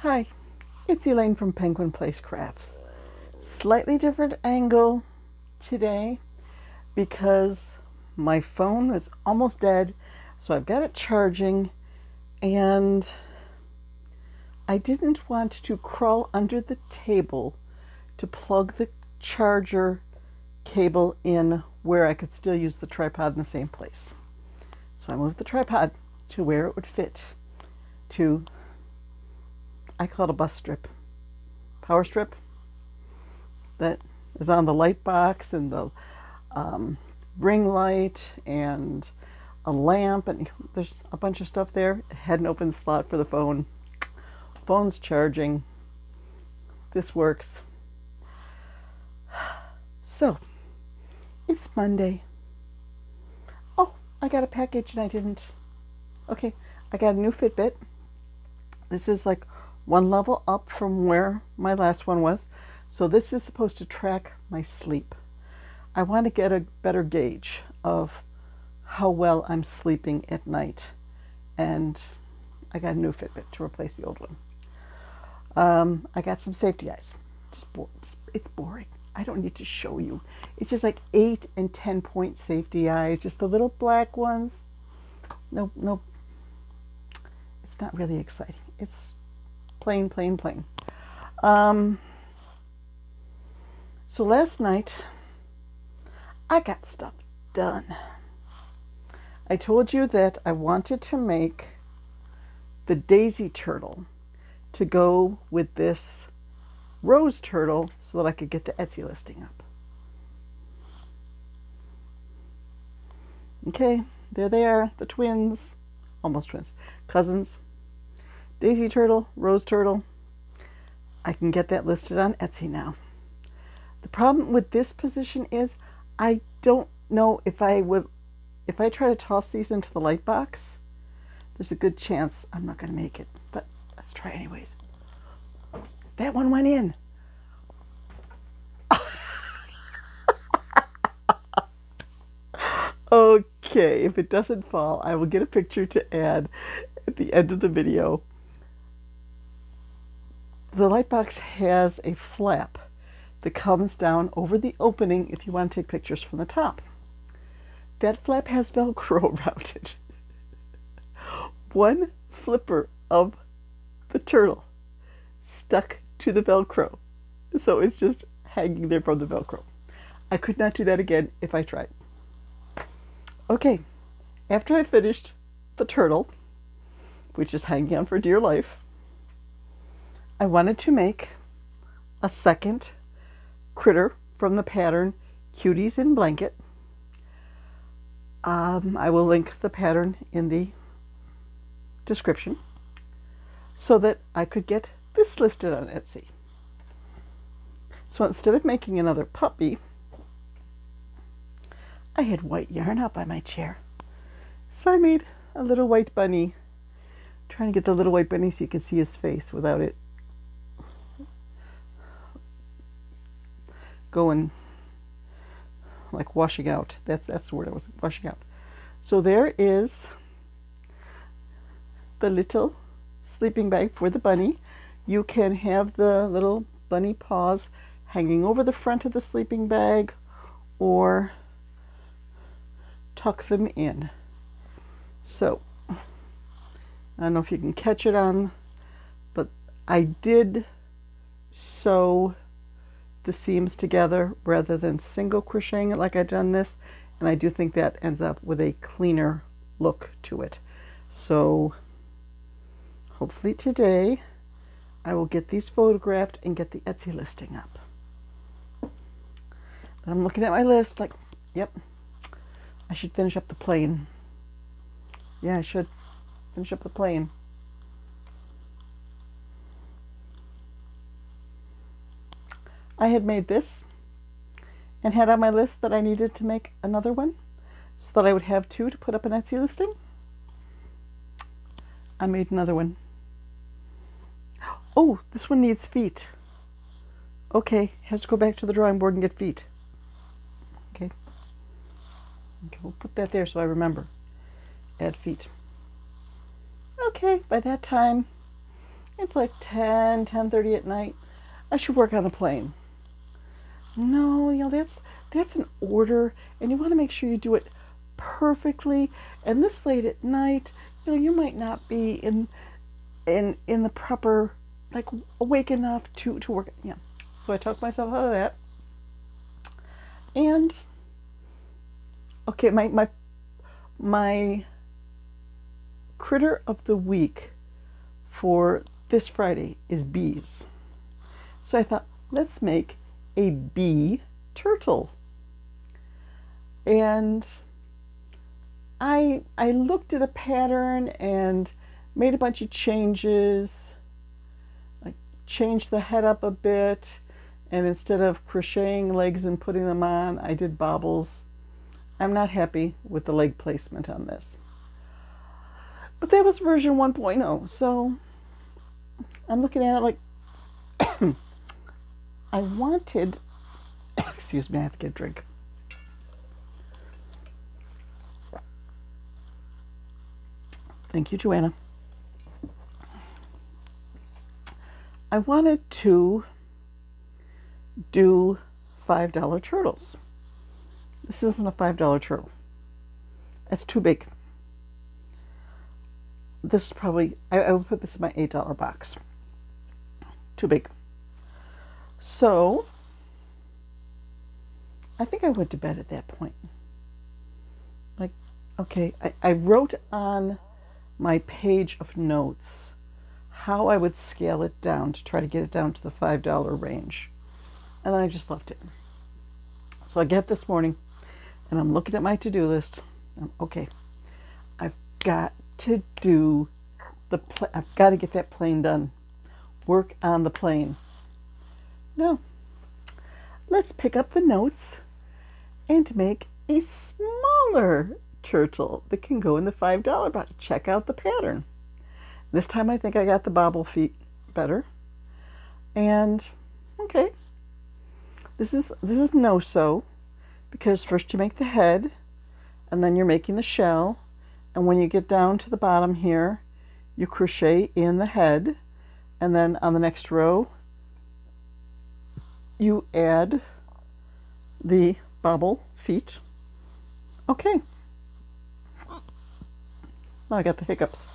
Hi, it's Elaine from Penguin Place Crafts. Slightly different angle today because my phone is almost dead, so I've got it charging, and I didn't want to crawl under the table to plug the charger cable in where I could still use the tripod in the same place. So I moved the tripod to where it would fit to, I call it a bus strip, power strip that is on the light box and the ring light and a lamp, and there's a bunch of stuff there. It had an open slot for the phone. Phone's charging. This works. So, it's Monday. Oh, I got a package and I didn't. Okay, I got a new Fitbit. This is like one level up from where my last one was. So this is supposed to track my sleep. I want to get a better gauge of how well I'm sleeping at night. And I got a new Fitbit to replace the old one. I got some safety eyes. It's boring. I don't need to show you. It's just like 8 and 10 point safety eyes, just the little black ones. No, it's not really exciting. It's plain. So last night, I got stuff done. I told you that I wanted to make the daisy turtle to go with this rose turtle so that I could get the Etsy listing up. Okay, there they are, the twins, almost twins, cousins. Daisy turtle, rose turtle. I can get that listed on Etsy now. The problem with this position is I don't know if I try to toss these into the light box, there's a good chance I'm not going to make it, but let's try anyways. That one went in. Okay, if it doesn't fall, I will get a picture to add at the end of the video. The light box has a flap that comes down over the opening if you want to take pictures from the top. That flap has Velcro around it. One flipper of the turtle stuck to the Velcro, so it's just hanging there from the Velcro. I could not do that again if I tried. Okay, after I finished the turtle, which is hanging on for dear life, I wanted to make a second critter from the pattern Cuties in Blanket. I will link the pattern in the description so that I could get this listed on Etsy. So instead of making another puppy, I had white yarn out by my chair. So I made a little white bunny. I'm trying to get the little white bunny so you can see his face without it going like washing out. That's the word I was washing out. So there is the little sleeping bag for the bunny. You can have the little bunny paws hanging over the front of the sleeping bag or tuck them in. So I don't know if you can catch it on, but I did sew the seams together rather than single crocheting it like I've done this, and I do think that ends up with a cleaner look to it. So hopefully today I will get these photographed and get the Etsy listing up. But I'm looking at my list like, yep, I should finish up the plane. Yeah, I should finish up the plane. I had made this and had on my list that I needed to make another one so that I would have two to put up an Etsy listing. I made another one. Oh, this one needs feet. Okay, has to go back to the drawing board and get feet. Okay, we'll put that there so I remember. Add feet. Okay, by that time, It's like 10:30 at night. I should work on the plane. No, that's an order, and you want to make sure you do it perfectly. And this late at night, you might not be in the proper, like, awake enough to work. Yeah. So I talked myself out of that. And okay, my critter of the week for this Friday is bees. So I thought, let's make a bee turtle. And I looked at a pattern and made a bunch of changes. I changed the head up a bit, and instead of crocheting legs and putting them on, I did bobbles. I'm not happy with the leg placement on this. But that was version 1.0, so I'm looking at it like I wanted, excuse me, I have to get a drink. Thank you, Joanna. I wanted to do $5 turtles. This isn't a $5 turtle. It's too big. This is probably, I would put this in my $8 box. Too big. So, I think I went to bed at that point. Like, okay, I wrote on my page of notes how I would scale it down to try to get it down to the $5 range. And then I just left it. So I get up this morning and I'm looking at my to-do list. Okay, I've got to do I've got to get that plane done. Work on the plane. No. Let's pick up the notes and make a smaller turtle that can go in the $5 box. Check out the pattern. This time I think I got the bobble feet better. And okay. This is no-sew, because first you make the head and then you're making the shell, and when you get down to the bottom here, you crochet in the head, and then on the next row you add the bobble feet. Okay. Now I got the hiccups.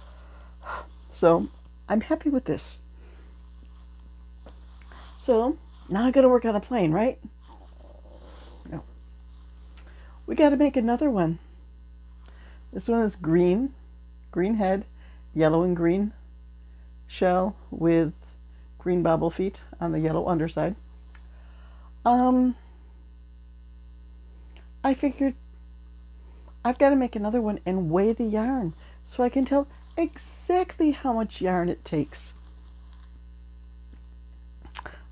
So I'm happy with this. So now I got to work on the plane, right? No. We got to make another one. This one is green head, yellow and green shell with green bobble feet on the yellow underside. I figured I've got to make another one and weigh the yarn so I can tell exactly how much yarn it takes.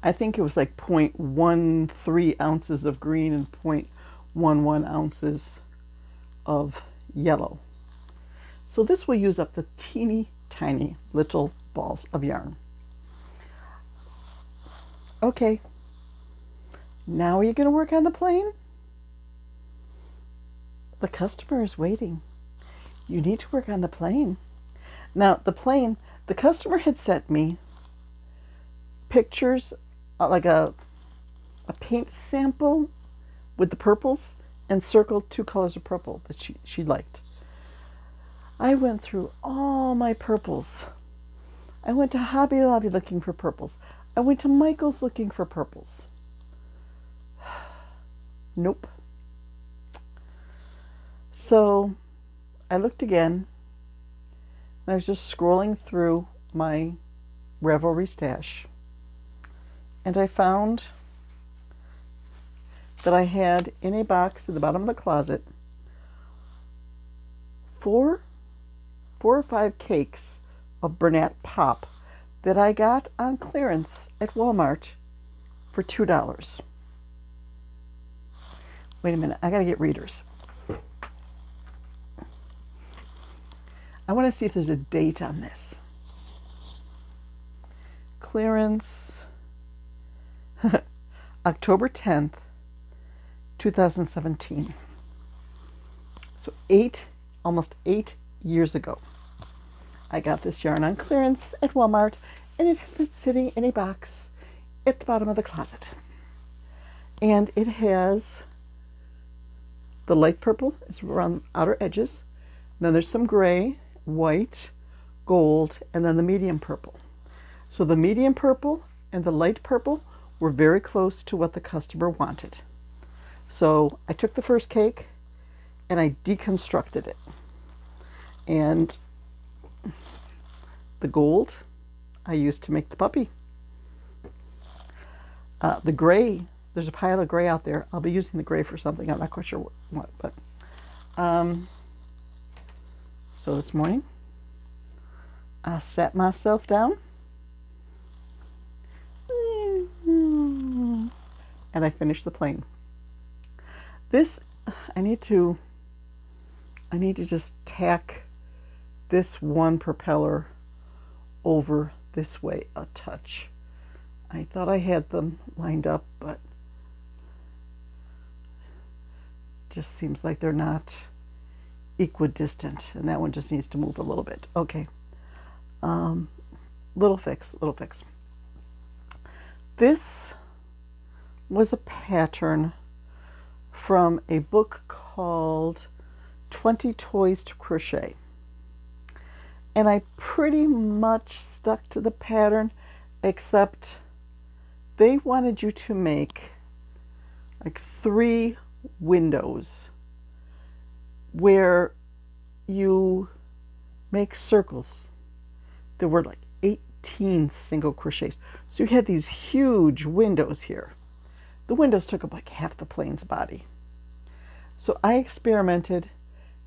I think it was like 0.13 ounces of green and 0.11 ounces of yellow. So this will use up the teeny tiny little balls of yarn. Okay, now are you going to work on the plane? The customer is waiting. You need to work on the plane. Now the plane, the customer had sent me pictures, like a paint sample with the purples, and circled 2 colors of purple that she liked. I went through all my purples. I went to Hobby Lobby looking for purples. I went to Michael's looking for purples. Nope. So I looked again. I was just scrolling through my Revelry stash, and I found that I had in a box at the bottom of the closet 4 or 5 cakes of Bernat Pop that I got on clearance at Walmart for $2. Wait a minute, I gotta get readers. I want to see if there's a date on this. Clearance, October 10th, 2017. So almost 8 years ago, I got this yarn on clearance at Walmart, and it has been sitting in a box at the bottom of the closet. And it has the light purple is around the outer edges. Then there's some gray, white, gold, and then the medium purple. So the medium purple and the light purple were very close to what the customer wanted. So I took the first cake and I deconstructed it. And the gold I used to make the puppy. The gray, there's a pile of gray out there. I'll be using the gray for something. I'm not quite sure what, but so this morning I sat myself down and I finished the plane. This I need to just tack this one propeller over this way a touch. I thought I had them lined up, but just seems like they're not equidistant, and that one just needs to move a little bit. Okay, little fix. This was a pattern from a book called 20 Toys to Crochet. And I pretty much stuck to the pattern, except they wanted you to make like 3 windows where you make circles. There were like 18 single crochets. So you had these huge windows here. The windows took up like half the plane's body. So I experimented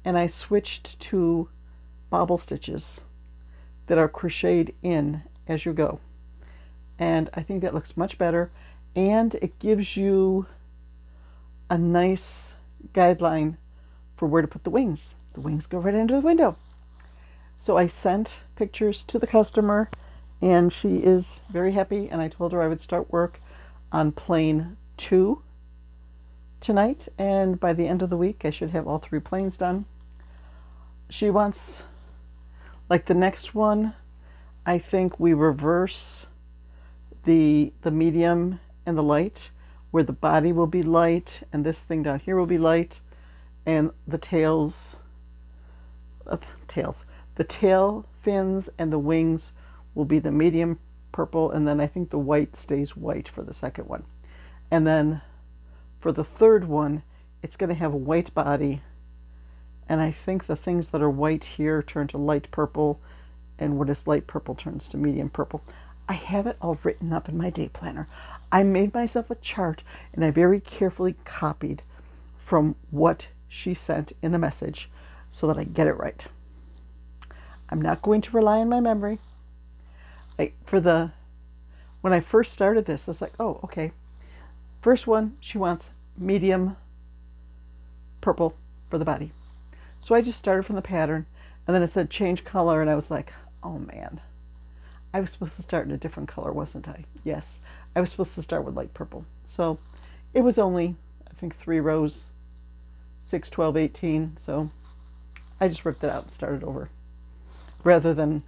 and I switched to bobble stitches that are crocheted in as you go. And I think that looks much better, and it gives you a nice guideline for where to put the wings. The wings go right into the window. So I sent pictures to the customer and she is very happy, and I told her I would start work on plane 2 tonight, and by the end of the week I should have all 3 planes done. She wants, like the next one, I think we reverse the medium and the light, where the body will be light and this thing down here will be light, and the tail fins and the wings will be the medium purple, and then I think the white stays white for the second one. And then for the third one, it's going to have a white body, and I think the things that are white here turn to light purple, and what is light purple turns to medium purple. I have it all written up in my day planner. I made myself a chart, and I very carefully copied from what she sent in the message so that I get it right. I'm not going to rely on my memory. When I first started this, I was like, oh, okay. First one, she wants medium purple for the body. So I just started from the pattern, and then it said change color, and I was like, oh man. I was supposed to start in a different color, wasn't I? Yes, I was supposed to start with light purple. So it was only, I think, 3 rows, 6, 12, 18. So I just ripped it out and started over. Rather than,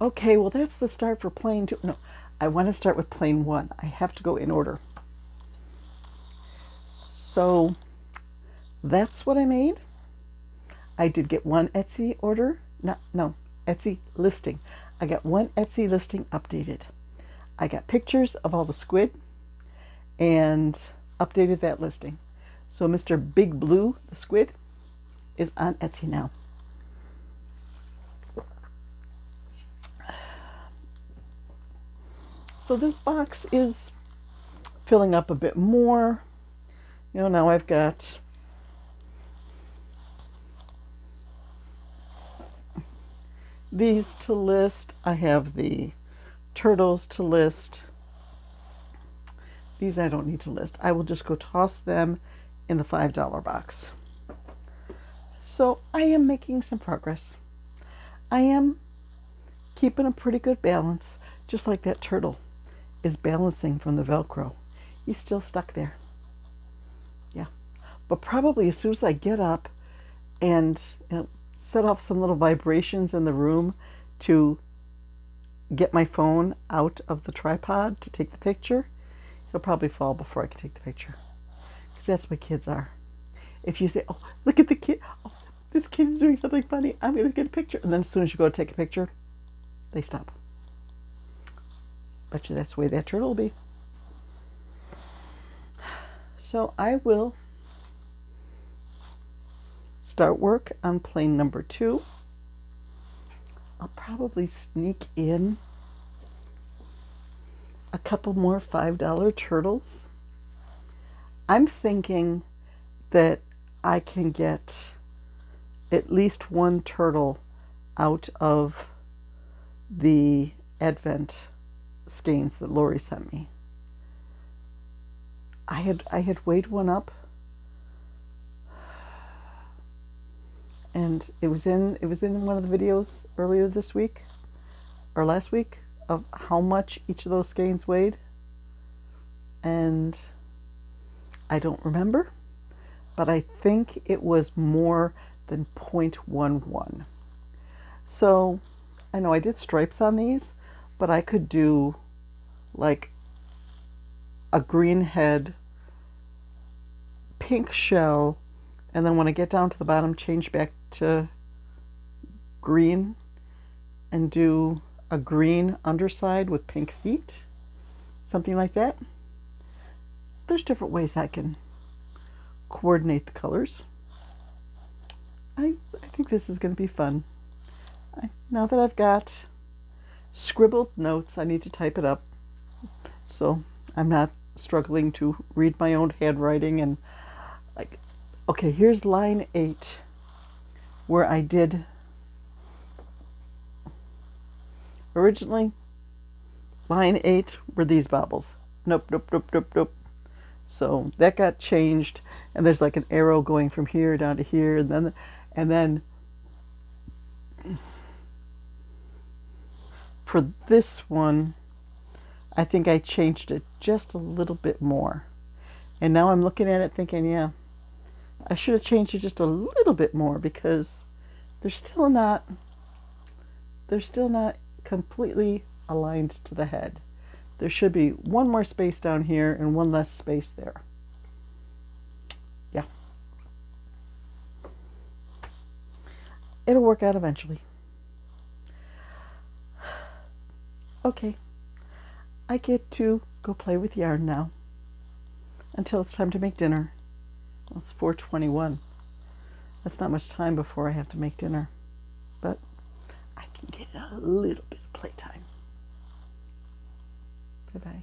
okay, well, that's the start for plane 2. No, I want to start with plane 1. I have to go in order. So that's what I made. I did get one Etsy order. Etsy listing. I got one Etsy listing updated. I got pictures of all the squid and updated that listing. So Mr. Big Blue, the squid, is on Etsy now. So this box is filling up a bit more. You know, now I've got these to list. I have the turtles to list. These I don't need to list. I will just go toss them in the $5 box. So I am making some progress. I am keeping a pretty good balance, just like that turtle is balancing from the Velcro. He's still stuck there. Yeah. But probably as soon as I get up and set off some little vibrations in the room to get my phone out of the tripod to take the picture, he'll probably fall before I can take the picture. Because that's what kids are. If you say, oh, look at the kid. Oh, this kid is doing something funny. I'm going to get a picture. And then as soon as you go to take a picture, they stop. Bet you that's the way that turtle will be. So I will start work on plane number 2. I'll probably sneak in a couple more $5 turtles. I'm thinking that I can get at least one turtle out of the Advent skeins that Lori sent me. I had weighed one up, and it was in one of the videos earlier this week or last week of how much each of those skeins weighed, and I don't remember, but I think it was more than 0.11. So I know I did stripes on these, but I could do like a green head, pink shell, and then when I get down to the bottom, change back to green and do a green underside with pink feet, something like that. There's different ways I can coordinate the colors. I think this is going to be fun. Now that I've got scribbled notes, I need to type it up so I'm not struggling to read my own handwriting. And like, okay, here's line 8 where I did originally. Line 8 were these bobbles. Nope. So that got changed, and there's like an arrow going from here down to here, and then for this one, I think I changed it just a little bit more. And now I'm looking at it thinking, yeah, I should have changed it just a little bit more, because they're still not completely aligned to the head. There should be one more space down here and one less space there. Yeah. It'll work out eventually. Okay. I get to go play with yarn now until it's time to make dinner. Well, it's 4:21. That's not much time before I have to make dinner, but I can get a little bit of playtime. Bye-bye.